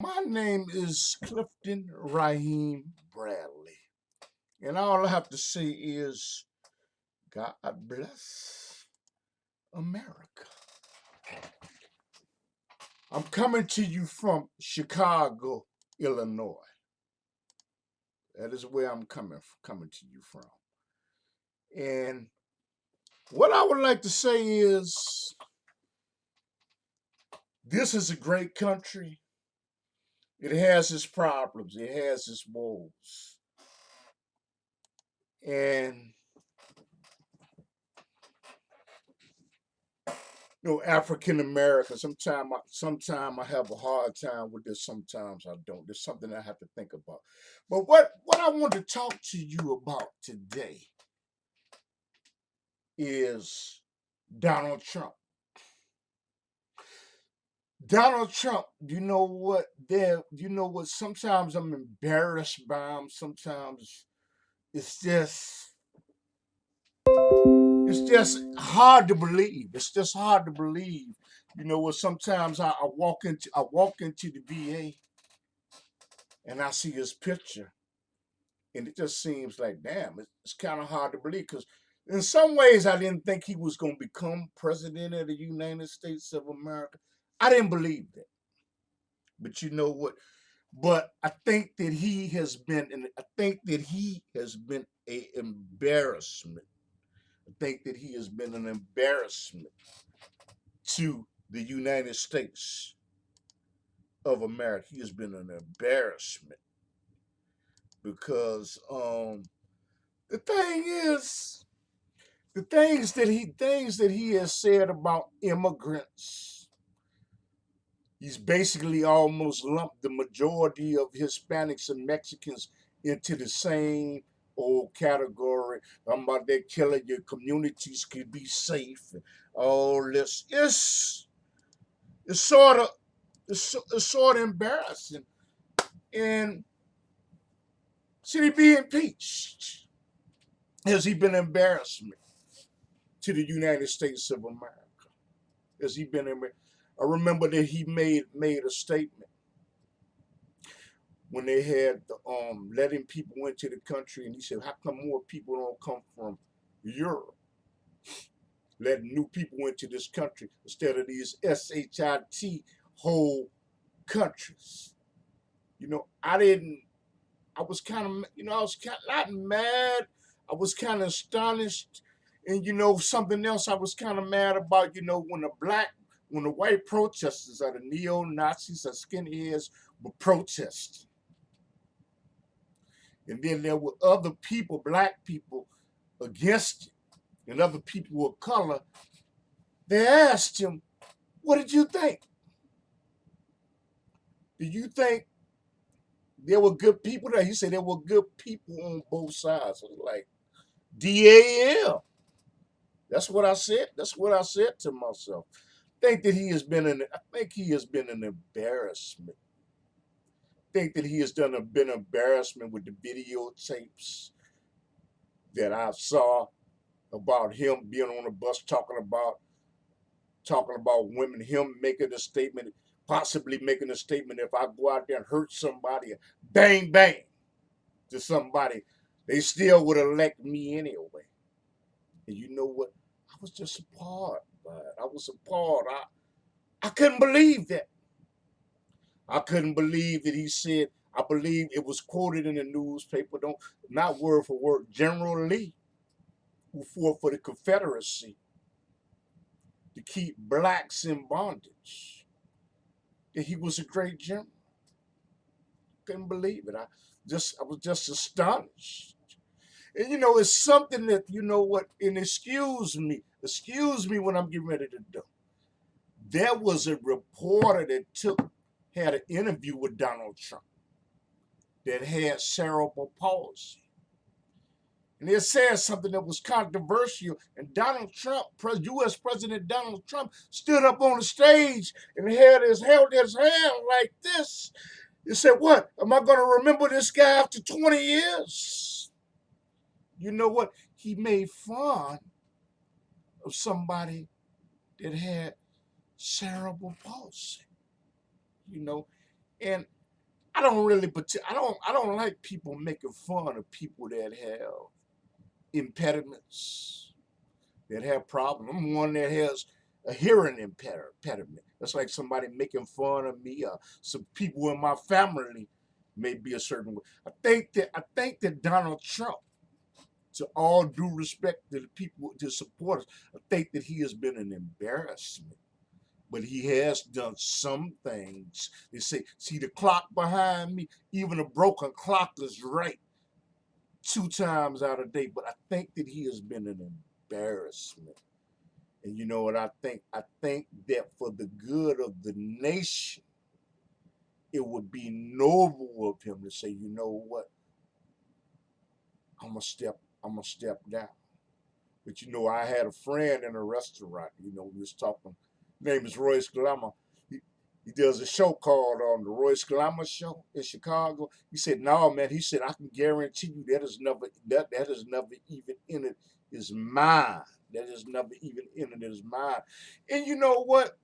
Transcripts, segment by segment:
My name is Clifton Bradley, and all I have to say is God bless America. I'm coming to you from Chicago, Illinois. That is where I'm coming to you from. And what I would like to say is this is a great country. It has its problems, it has its woes. And African American. Sometimes I have a hard time with this. Sometimes I don't. There's something I have to think about. But what I want to talk to you about today is Donald Trump. Donald Trump. You know what? There. You know what? Sometimes I'm embarrassed by him. Sometimes it's just it's just hard to believe. It's just hard to believe. You know what? Sometimes I walk into the VA and I see his picture, and it just seems like, damn, it's kind of hard to believe because in some ways I didn't think he was going to become president of the United States of America. I didn't believe that, but you know what? But I think that he has been, and I think that he has been a embarrassment. I think that he has been an embarrassment to the United States of America. He has been an embarrassment because the thing is, the things that he has said about immigrants, he's basically almost lumped the majority of Hispanics and Mexicans into the same old category. I'm about that killing your communities could be safe. And all this, it's sort of it's sort of embarrassing. And should he be impeached? Has he been embarrassment to the United States of America? Has he been in? I remember that he made a statement when they had letting people into the country, and he said, "How come more people don't come from Europe, letting new people into this country instead of these shit whole countries?" I didn't. I was kind of, I was kind not mad. I was kind of astonished, and something else I was kind of mad about. When the white protesters or the neo Nazis or skinheads were protesting, and then there were other people, black people, against it, and other people of color. They asked him, "What did you think? Do you think there were good people there?" He said there were good people on both sides. I was like, DAM. That's what I said. That's what I said to myself. I think he has been an embarrassment. I think that he has been embarrassment with the videotapes that I saw about him being on the bus talking about women, him making a statement, possibly making a statement, if I go out there and hurt somebody, bang bang to somebody, they still would elect me anyway. And you know what? I was just appalled by it. I was appalled. I couldn't believe that. I couldn't believe that he said, I believe it was quoted in the newspaper, don't not word for word, General Lee, who fought for the Confederacy to keep blacks in bondage. That he was a great general. Couldn't believe it. I was just astonished. And it's something that and excuse me when I'm getting ready to do. There was a reporter that had an interview with Donald Trump that had cerebral palsy. And it said something that was controversial. And Donald Trump, U.S. President Donald Trump, stood up on the stage and held his hand like this. He said, "What? Am I going to remember this guy after 20 years?" You know what? He made fun of somebody that had cerebral palsy. You know, And I don't really, I don't like people making fun of people that have impediments, that have problems. I'm one that has a hearing impediment. That's like somebody making fun of me. Some people in my family may be a certain way. I think that Donald Trump, to all due respect to the people, to supporters, I think that he has been an embarrassment. But he has done some things. They say, see the clock behind me? Even a broken clock is right 2 times out of date. But I think that he has been an embarrassment. And you know what I think? I think that for the good of the nation, it would be noble of him to say, you know what? I'm gonna step down. But you know, I had a friend in a restaurant. You know, we was talking. His name is Royce Glamour. He does a show called the Royce Glamour Show in Chicago. He said, "No, man." He said, "I can guarantee you that is never even entered his mind. That is never even entered his mind." And you know what?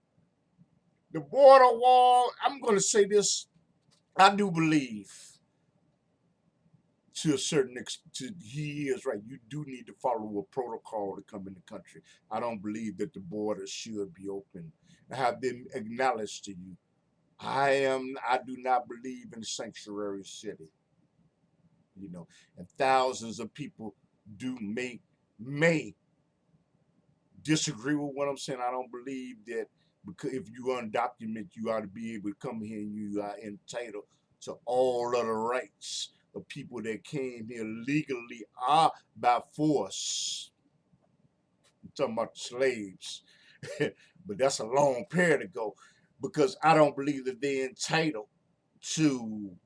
The border wall. I'm going to say this. I do believe to a certain extent, he is right. You do need to follow a protocol to come in the country. I don't believe that the border should be open. I have been acknowledged to you. I do not believe in sanctuary city, you know, and thousands of people may disagree with what I'm saying. I don't believe that because if you undocumented, you ought to be able to come here and you are entitled to all of the rights of people that came here legally or by force. I'm talking about the slaves. But that's a long period ago because I don't believe that they're entitled to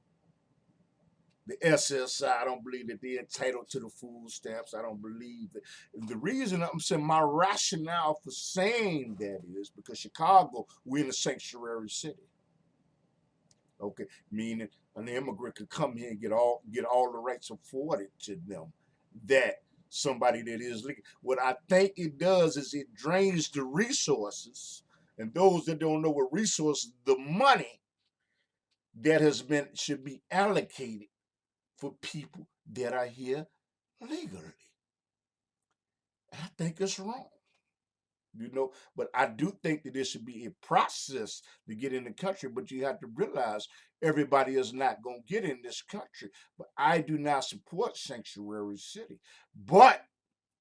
the SSI. I don't believe that they're entitled to the food stamps. I don't believe that. The reason I'm saying my rationale for saying that is because Chicago, we're in a sanctuary city. Okay, meaning an immigrant could come here and get all the rights afforded to them that somebody that is legal. What I think it does is it drains the resources, and those that don't know what resources, the money that has been should be allocated for people that are here legally. I think it's wrong, you know. But I do think that there should be a process to get in the country. But you have to realize everybody is not going to get in this country. But I do not support sanctuary city. But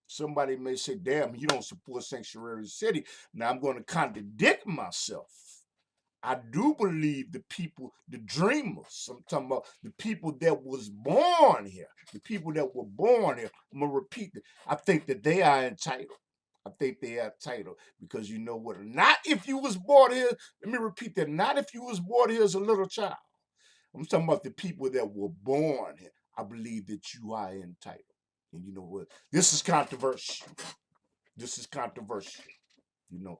somebody may say, "Damn, you don't support sanctuary city." Now I'm going to contradict myself. I do believe the people, the dreamers, I'm talking about the people that was born here, the people that were born here. I'm going to repeat that. I think that they are entitled. I think they are entitled because you know what? Not if you was born here. Let me repeat that. Not if you was born here as a little child. I'm talking about the people that were born here. I believe that you are entitled. And you know what? This is controversial. This is controversial. You know,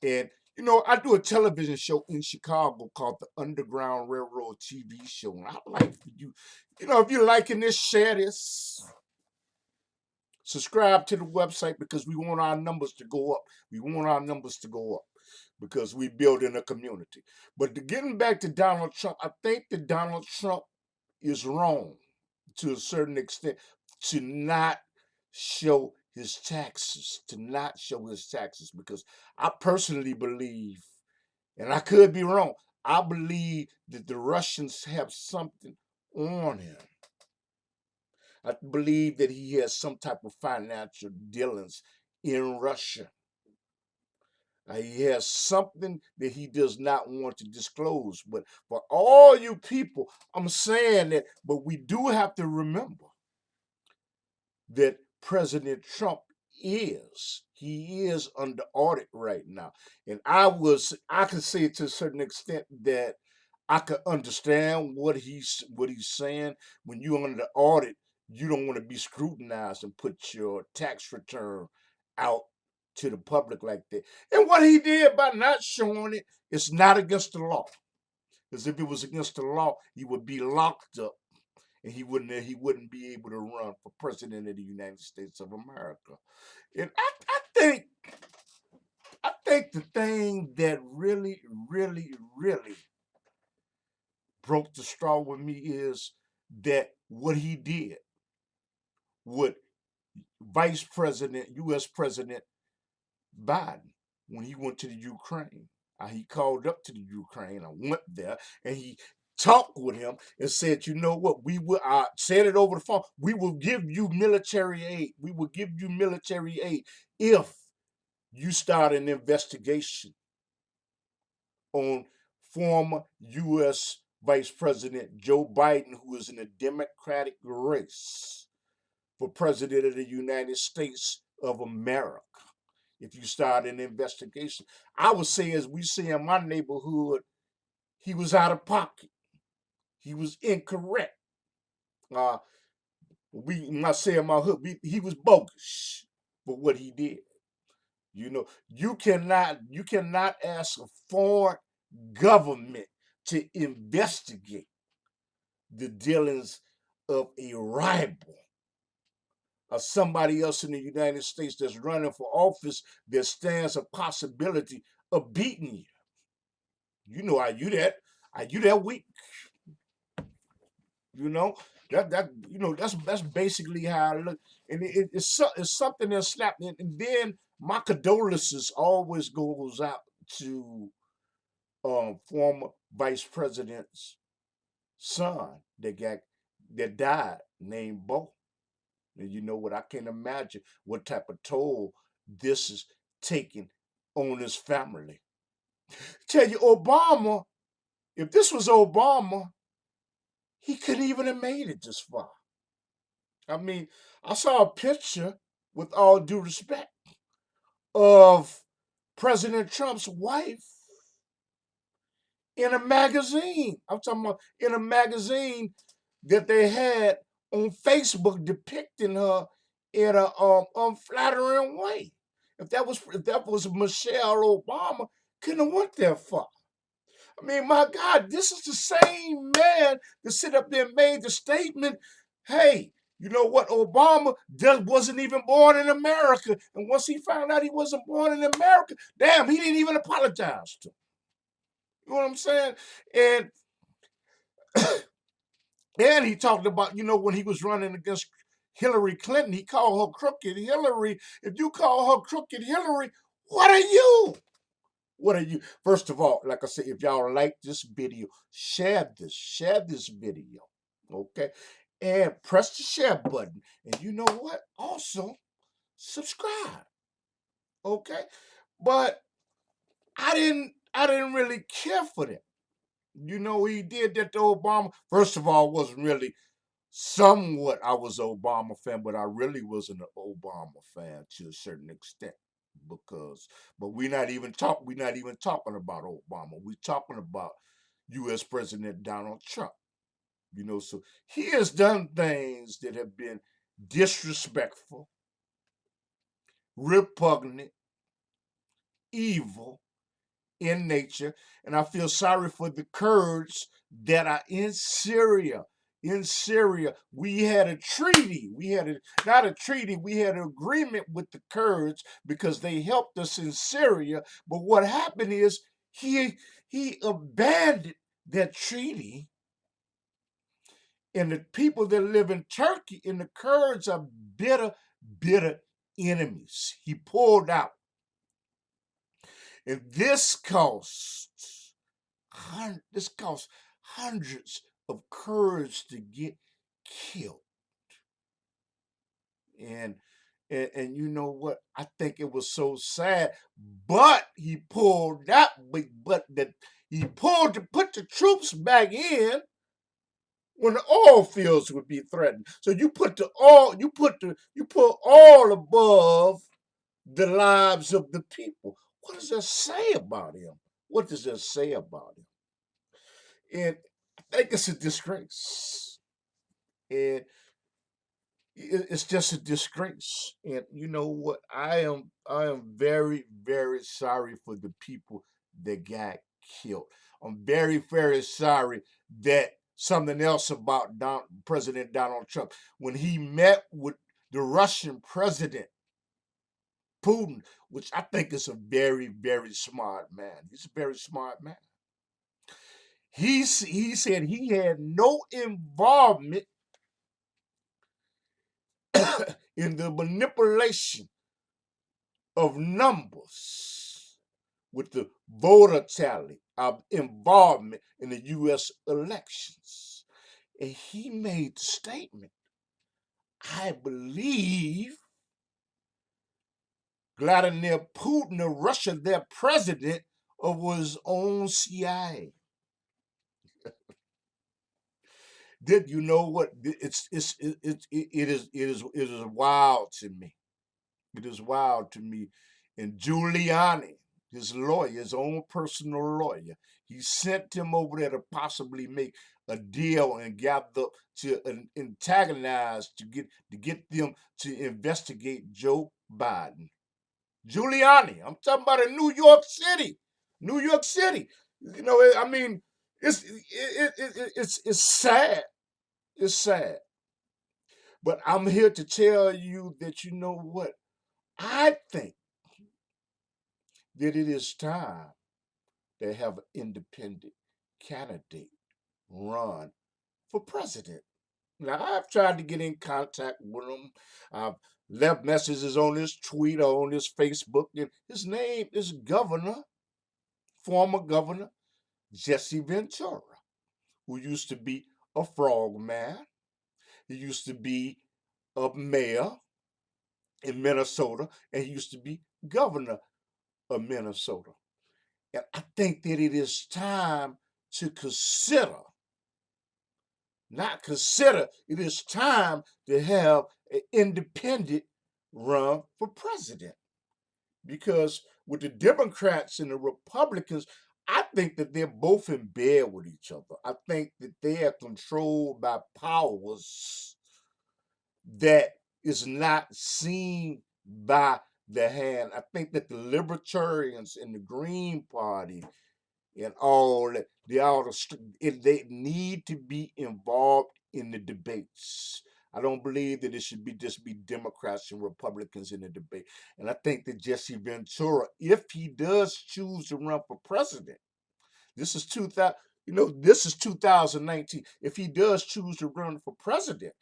and you know, I do a television show in Chicago called the Underground Railroad TV show. And I'd like for you, you know, if you're liking this, share this, subscribe to the website because we want our numbers to go up. We want our numbers to go up because we building a community. But getting back to Donald Trump, I think that Donald Trump is wrong to a certain extent to not show his taxes, because I personally believe, and I could be wrong, I believe that the Russians have something on him. I believe that he has some type of financial dealings in Russia. He has something that he does not want to disclose. But for all you people, I'm saying that, but we do have to remember that President Trump he is under audit right now. And I can say to a certain extent that I could understand what he's saying. When you're under audit, you don't want to be scrutinized and put your tax return out to the public like that. And what he did by not showing it, it's not against the law. Because if it was against the law, he would be locked up and he wouldn't be able to run for president of the United States of America. And I think the thing that really, really, really broke the straw with me is that what he did with Vice President, U.S. President Biden, when he went to the Ukraine. He called up to the Ukraine. I went there and he talked with him and said, you know what, we will, I said it over the phone, we will give you military aid. We will give you military aid if you start an investigation on former U.S. Vice President Joe Biden, who is in a Democratic race for President of the United States of America. If you start an investigation, I would say, as we see in my neighborhood, he was out of pocket. He was incorrect. Uh, I say in my hood, he was bogus for what he did. You know, you cannot ask a foreign government to investigate the dealings of a rival or somebody else in the United States that's running for office that stands a possibility of beating you. You know, are you that weak? You know, that's basically how I look, and it's something that slapped me. And then my condolences always goes out to former vice president's son that died, named Bo. And you know what? I can't imagine what type of toll this is taking on his family. Tell you, Obama, if this was Obama, he couldn't even have made it this far. I mean, I saw a picture, with all due respect, of President Trump's wife in a magazine. I'm talking about in a magazine that they had on Facebook depicting her in a unflattering way. If that was Michelle Obama, couldn't have went that far. I mean, my God, this is the same man that sit up there and made the statement, hey, you know what, Obama just wasn't even born in America. And once he found out he wasn't born in America, damn, he didn't even apologize to him. You know what I'm saying? And and he talked about, when he was running against Hillary Clinton, he called her crooked Hillary. If you call her crooked Hillary, what are you? What are you? First of all, like I said, if y'all like this video, share this video, okay? And press the share button. And you know what? Also, subscribe, okay? But I didn't really care for that. He did that to Obama. First of all, wasn't really somewhat I was an Obama fan, but I really wasn't an Obama fan to a certain extent. But we're not even talking about Obama. We're talking about US President Donald Trump. So he has done things that have been disrespectful, repugnant, evil in nature, and I feel sorry for the Kurds that are in Syria. In Syria, we had a treaty. Not a treaty. We had an agreement with the Kurds because they helped us in Syria. But what happened is he abandoned that treaty, and the people that live in Turkey and the Kurds are bitter, bitter enemies. He pulled out. And this costs hundreds of Kurds to get killed. And you know what? I think it was so sad. But he pulled out, he pulled to put the troops back in when the oil fields would be threatened. So you put all above the lives of the people. What does that say about him? What does that say about him? And I think it's a disgrace. And it's just a disgrace. And you know what? I am very, very sorry for the people that got killed. I'm very, very sorry that something else about President Donald Trump, when he met with the Russian president Putin, which I think is a very, very smart man. He's a very smart man. he said he had no involvement in the manipulation of numbers with the voter tally of involvement in the U.S. elections. And he made the statement, I believe Vladimir Putin of Russia, their president, of his own CIA. Did you know what? It is wild to me. It is wild to me. And Giuliani, his lawyer, his own personal lawyer, he sent him over there to possibly make a deal and gather to antagonize to get them to investigate Joe Biden. Giuliani, I'm talking about in New York City. New York City. You know, I mean, it's sad. It's sad. But I'm here to tell you that you know what? I think that it is time to have an independent candidate run for president. Now, I've tried to get in contact with him. I've left messages on his tweet or on his Facebook. And his name is former Governor Jesse Ventura, who used to be a frogman. He used to be a mayor in Minnesota, and he used to be governor of Minnesota. And I think that it is time to consider, not consider, it is time to have an independent run for president. Because with the Democrats and the Republicans, I think that they're both in bed with each other. I think that they are controlled by powers that is not seen by the hand. I think that the libertarians and the Green Party and all that they need to be involved in the debates. I don't believe that it should be just be Democrats and Republicans in the debate. And I think that Jesse Ventura, if he does choose to run for president, this is 2000. This is 2019. If he does choose to run for president,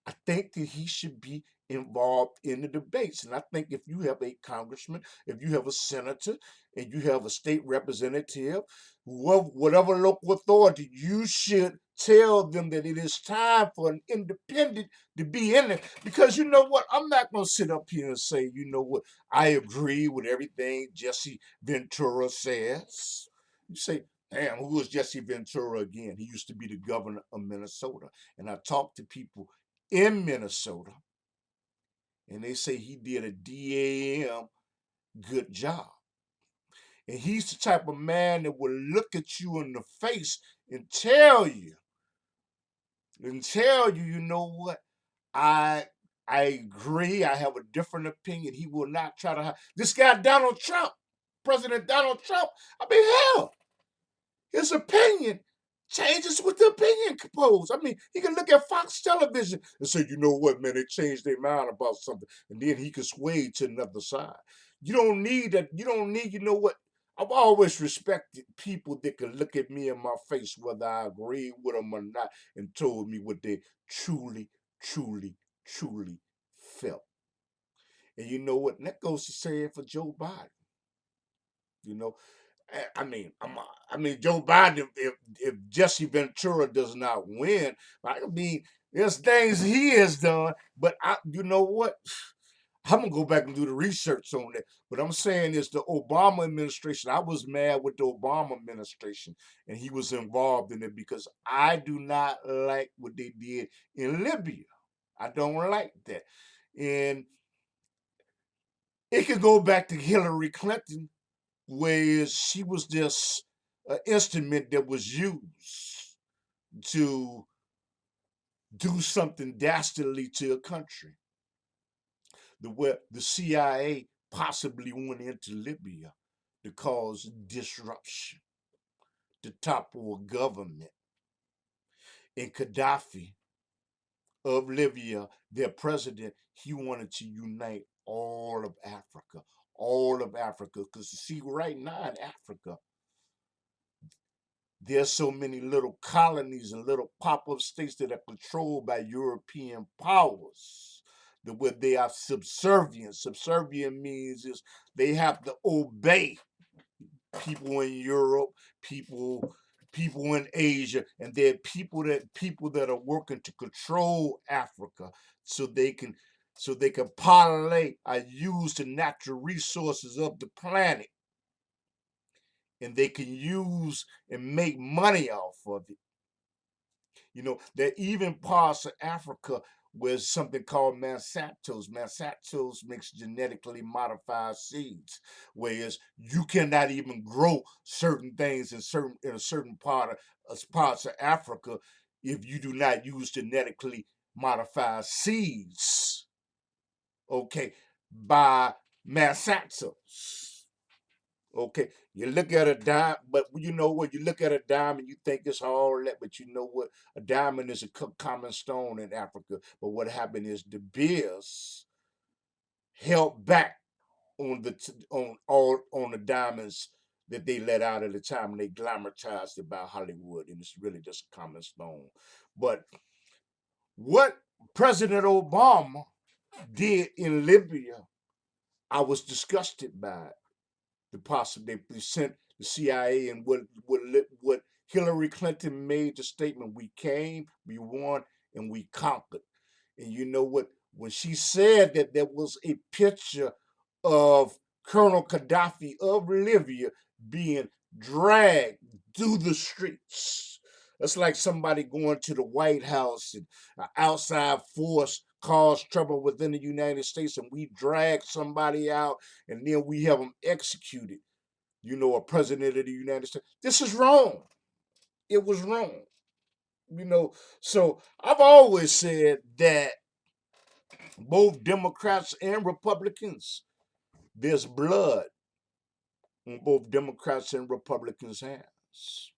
I think that he should be involved in the debates. And I think if you have a congressman, if you have a senator, and you have a state representative, whatever local authority, you should tell them that it is time for an independent to be in it. Because you know what? I'm not going to sit up here and say, you know what, I agree with everything Jesse Ventura says. You say, damn, who was Jesse Ventura again? He used to be the governor of Minnesota. And I talked to people in Minnesota, and they say he did a DAM good job. And he's the type of man that will look at you in the face and tell you, you know what, I agree, I have a different opinion. He will not try to hide. This guy, Donald Trump, President Donald Trump, I mean, hell, his opinion changes with the opinion polls. I mean, he can look at Fox Television and say, you know what, man, they changed their mind about something. And then he can sway to another side. You don't need that. You don't need, you know what? I've always respected people that can look at me in my face, whether I agree with them or not, and told me what they truly, truly, truly felt. And you know what? And that goes to say it for Joe Biden. You know, I mean, Joe Biden. If Jesse Ventura does not win, I mean, there's things he has done. But you know what? I'm gonna go back and do the research on that. But I'm saying is the Obama administration. I was mad with the Obama administration, and he was involved in it because I do not like what they did in Libya. I don't like that, and it could go back to Hillary Clinton, where she was just an instrument that was used to do something dastardly to a country. The CIA possibly went into Libya to cause disruption, to topple a government. And Gaddafi of Libya, their president, he wanted to unite all of Africa. All of Africa. Because you see, right now in Africa, There's so many little colonies and little pop-up states that are controlled by European powers. Where they are subservient. Subservient means is they have to obey people in Europe, people in Asia, and there are people that are working to control Africa so they can parlay or use the natural resources of the planet, and they can use and make money off of it. There are even parts of Africa where something called Monsanto's. Monsanto's makes genetically modified seeds, whereas you cannot even grow certain things in a certain parts of Africa if you do not use genetically modified seeds. Okay, by Monsanto's. Okay, you look at a dime, but you know what? You look at a diamond, you think it's all that, but you know what? A diamond is a common stone in Africa. But what happened is the beers held back on the diamonds that they let out at the time, and they glamorized it by Hollywood, and it's really just a common stone. But what President Obama did in Libya, I was disgusted by it. They sent the CIA, and what Hillary Clinton made the statement: we came, we won, and we conquered. And you know what? When she said that there was a picture of Colonel Gaddafi of Libya being dragged through the streets, that's like somebody going to the White House and an outside force caused trouble within the United States, and we drag somebody out and then we have them executed. A president of the United States. This is wrong. It was wrong. So I've always said that both Democrats and Republicans, there's blood on both Democrats and Republicans' hands.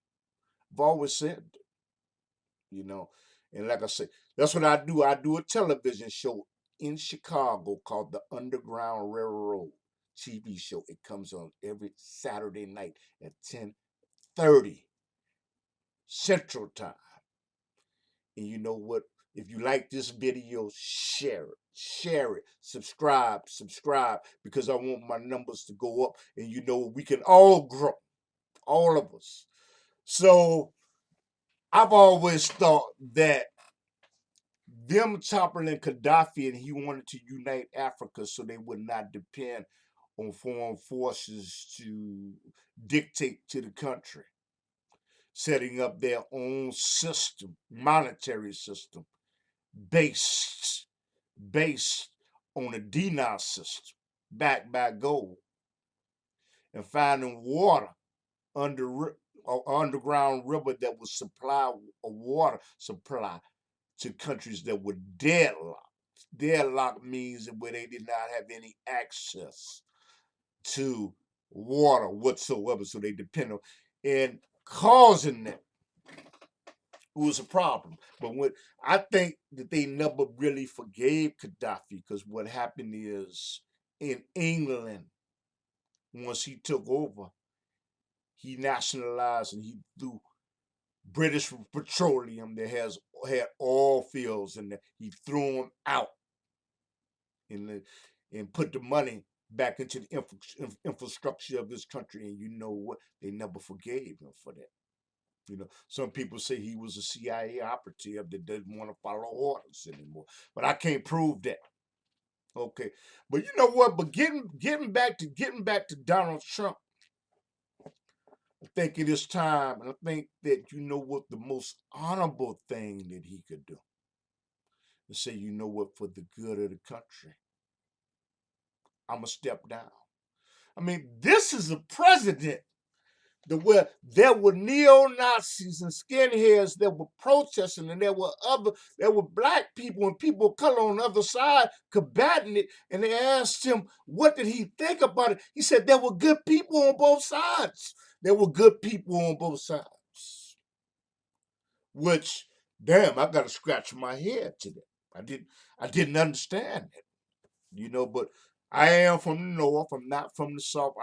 I've always said, you know, and like I said, that's what I do. I do a television show in Chicago called the Underground Railroad TV show. It comes on every Saturday night at 10:30 Central Time. And you know what? If you like this video, share it, subscribe, because I want my numbers to go up, and we can all grow, all of us. So I've always thought that them toppling Gaddafi, and he wanted to unite Africa so they would not depend on foreign forces to dictate to the country, setting up their own system, monetary system, based on a dinar system, backed by gold, and finding water under underground river that would supply a water supply to countries that were deadlocked. Deadlocked means where they did not have any access to water whatsoever, so they depend on, and causing that was a problem. But I think that they never really forgave Gaddafi, because what happened is in England, once he took over, he nationalized and he threw British petroleum that had oil fields in there. He threw them out and put the money back into the infrastructure of this country. And you know what? They never forgave him for that. Some people say he was a CIA operative that didn't want to follow orders anymore, but I can't prove that. Okay, but you know what? But getting back to Donald Trump, I think it is time, and I think that what the most honorable thing that he could do is say, what, for the good of the country, I'm gonna step down. I mean, this is a president where there were neo-Nazis and skinheads that were protesting, and there were black people and people of color on the other side combating it, and they asked him, what did he think about it? He said there were good people on both sides. There were good people on both sides. Which, damn, I gotta scratch my head today. I didn't understand it. But I am from the north. I'm not from the south.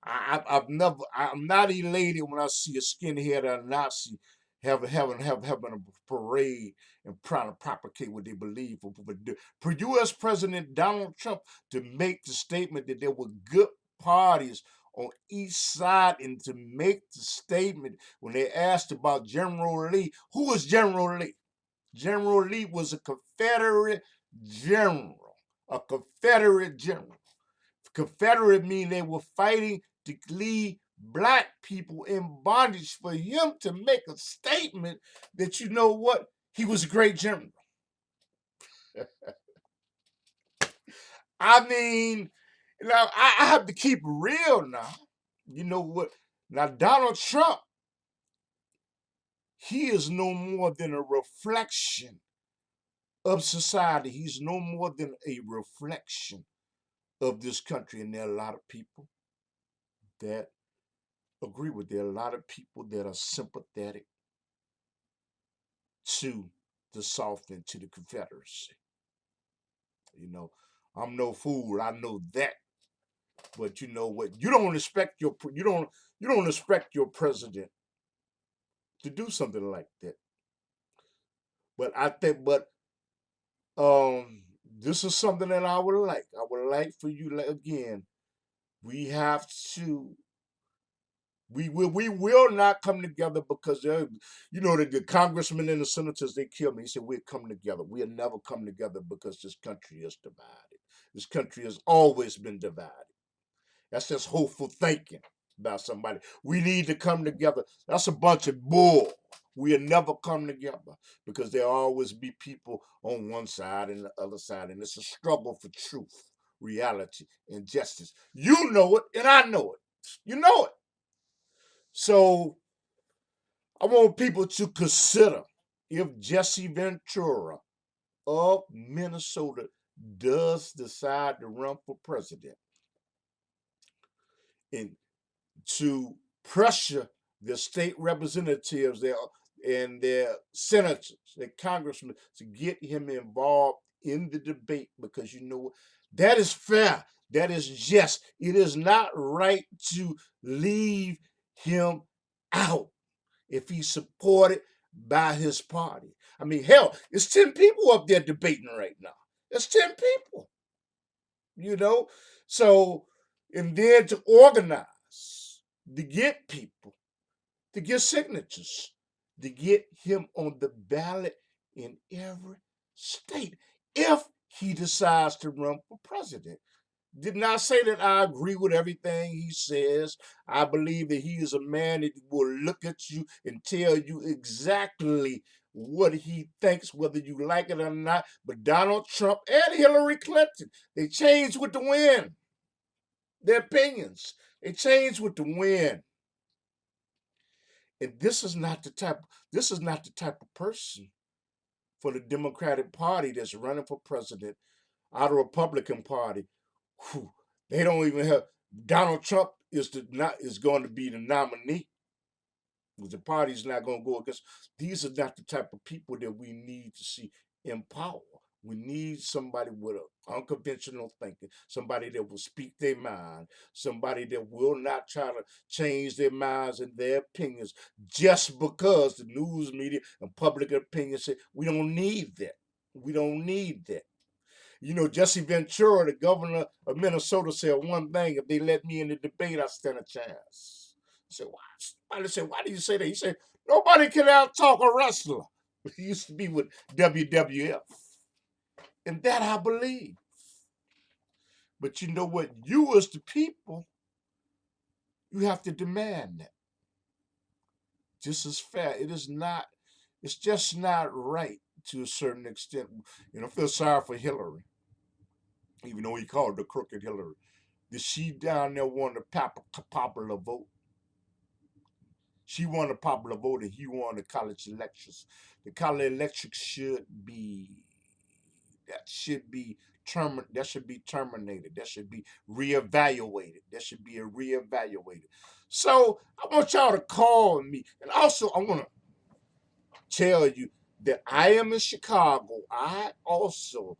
I'm not elated when I see a skinhead or a Nazi having a parade and trying to propagate what they believe. For U.S. President Donald Trump to make the statement that there were good parties on each side, and to make the statement when they asked about General Lee, who was General Lee? General Lee was a Confederate general, a Confederate general. Confederate mean they were fighting to leave black people in bondage. For him to make a statement that, you know what, he was a great general. I mean, now I have to keep it real now. You know what? Now Donald Trump, he is no more than a reflection of society. He's no more than a reflection of this country. And there are a lot of people that agree with. There are a lot of people that are sympathetic to the South and to the Confederacy. You know, I'm no fool. I know that. But you know what? You don't expect your president to do something like that. But I think, but this is something that I would like. I would like for you, like, again. We have to. We will not come together because you know, the congressmen and the senators, they kill me. He said we'll come together. We'll never come together because this country is divided. This country has always been divided. That's just hopeful thinking about somebody. We need to come together. That's a bunch of bull. We'll never come together because there'll always be people on one side and the other side, and it's a struggle for truth, reality, and justice. You know it, and I know it. You know it. So I want people to consider, if Jesse Ventura of Minnesota does decide to run for president, and to pressure the state representatives there and their senators, their congressmen, to get him involved in the debate, because you know that is fair. That is just. It is not right to leave him out if he's supported by his party. I mean, hell, it's 10 people up there debating right now. It's 10 people, you know? So, and then to organize, to get people, to get signatures, to get him on the ballot in every state if he decides to run for president. Did not say that I agree with everything he says. I believe that he is a man that will look at you and tell you exactly what he thinks, whether you like it or not. But Donald Trump and Hillary Clinton, they change with the wind. Their opinions, they change with the wind. And this is not the type of person for the Democratic Party that's running for president. Out of Republican Party, whew, they don't even have. Donald Trump is going to be the nominee. The party's not going to go against. These are not the type of people that we need to see in power. We need somebody with an unconventional thinking, somebody that will speak their mind, somebody that will not try to change their minds and their opinions just because the news media and public opinion say we don't need that. We don't need that. You know, Jesse Ventura, the governor of Minnesota, said one thing: if they let me in the debate, I stand a chance. I said, why? Somebody said, why do you say that? He said, nobody can out talk a wrestler. He used to be with WWF. And that I believe. But you know what? You as the people, you have to demand that. Just as fair. It is not, it's just not right to a certain extent. You know, I feel sorry for Hillary, even though he called her crooked Hillary. That she down there won the popular vote. She won the popular vote and he won the college elections. The college elections should be that should be terminated. That should be reevaluated. That should be reevaluated. So I want y'all to call me. And also I want to tell you that I am in Chicago. I also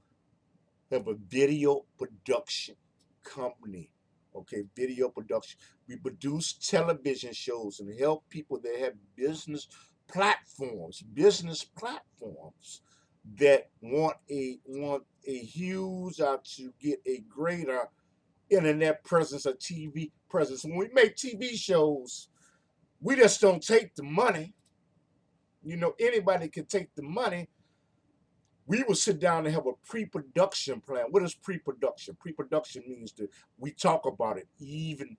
have a video production company Okay, video production. We produce television shows and help people that have business platforms that want a huge to get a greater internet presence, a TV presence. When we make TV shows, we just don't take the money. Anybody can take the money. We will sit down and have a pre-production plan. What is pre-production? Pre-production means that we talk about it even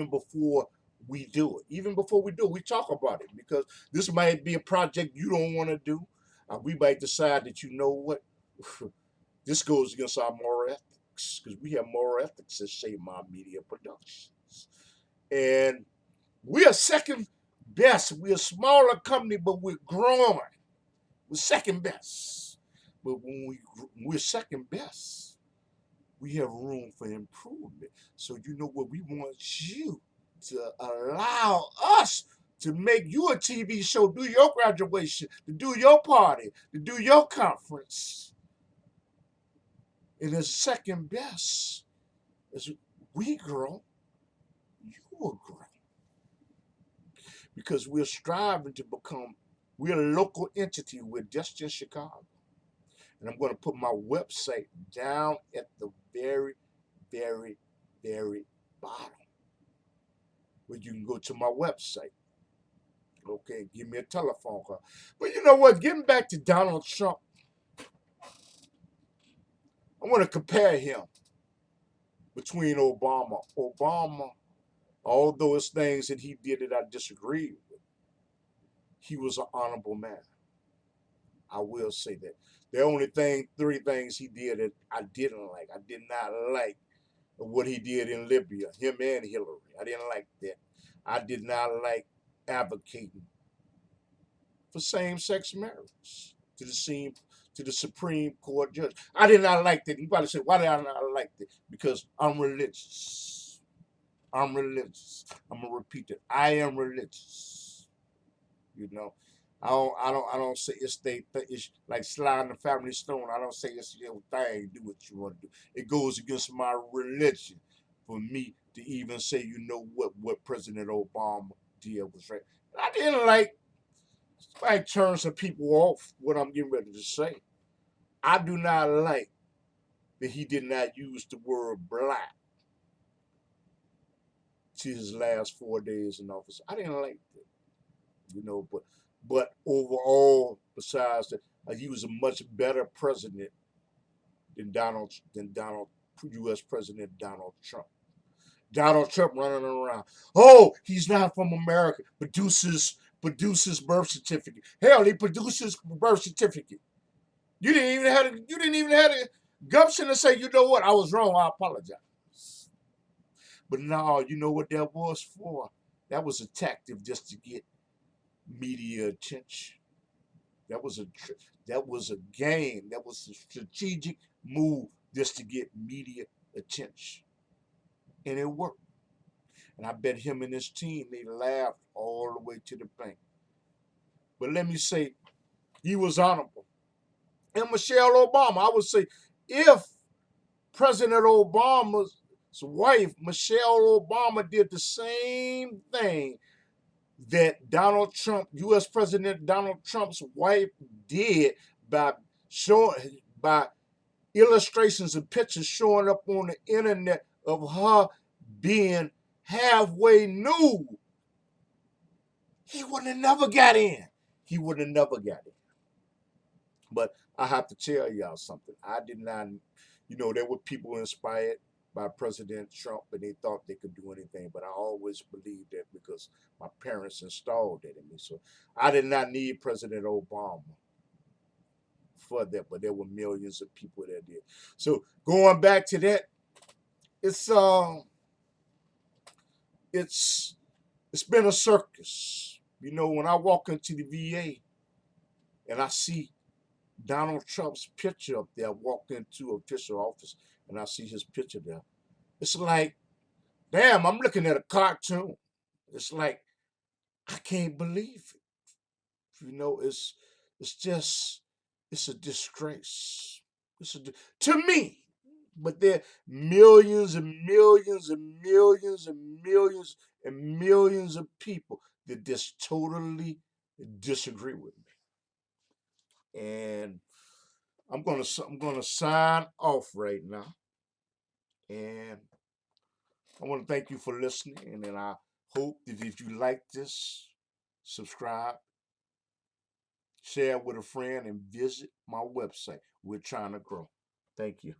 before we do it. Even before we do it, we talk about it because this might be a project you don't want to do. We might decide that what, this goes against our moral ethics because we have moral ethics that shape our media productions. And we are second best. We're a smaller company, but we're growing. We're second best. But we're second best, we have room for improvement. So you know what? We want you to allow us to make you a TV show, do your graduation, to do your party, to do your conference. And as second best, as we grow, you will grow. Because we're striving to we're a local entity. We're just in Chicago. And I'm going to put my website down at the very, very, very bottom, where you can go to my website. Okay, give me a telephone call. But you know what? Getting back to Donald Trump, I want to compare him between Obama. Obama, although it's things that he did that I disagree with, he was an honorable man. I will say that. The only three things he did that I didn't like. I did not like what he did in Libya, him and Hillary. I didn't like that. I did not like advocating for same-sex marriage to the Supreme Court judge. I did not like that. You probably say, why did I not like that? Because I'm religious. I'm religious. I'm gonna repeat it. I am religious. You know, I don't say it's like sliding the family stone. I don't say it's your thing. Do what you want to do. It goes against my religion for me to even say, what President Obama did was right. And I didn't like turn some people off what I'm getting ready to say. I do not like that he did not use the word black to his last 4 days in office. I didn't like that, but overall, besides that, he was a much better president than U.S. President Donald Trump. Donald Trump running around. Oh, he's not from America. Produces birth certificate. Hell, he produces birth certificate. You didn't even have the gumption to say, you know what, I was wrong. I apologize. But no, you know what that was for? That was a tactic just to get media attention. That was a game. That was a strategic move just to get media attention, and it worked. And I bet him and his team, they laughed all the way to the bank. But let me say, he was honorable. And Michelle Obama, I would say, if President Obama's wife, Michelle Obama, did the same thing that Donald Trump, U.S. President Donald Trump's wife, did by by illustrations and pictures showing up on the internet of her being halfway nude, he would have never got in. He would have never got in. But I have to tell y'all something. I did not, there were people inspired by President Trump and they thought they could do anything. But I always believed that because my parents installed that in me. So I did not need President Obama for that, but there were millions of people that did. So going back to that, it's been a circus. When I walk into the VA and I see Donald Trump's picture up there, I walk into official office and I see his picture there. It's like, damn, I'm looking at a cartoon. It's like, I can't believe it. It's just, it's a disgrace. To me, But there are millions and millions and millions and millions and millions of people that just totally disagree with me. And I'm gonna sign off right now. And I want to thank you for listening. And then I hope that if you like this, subscribe, share it with a friend, and visit my website. We're trying to grow. Thank you.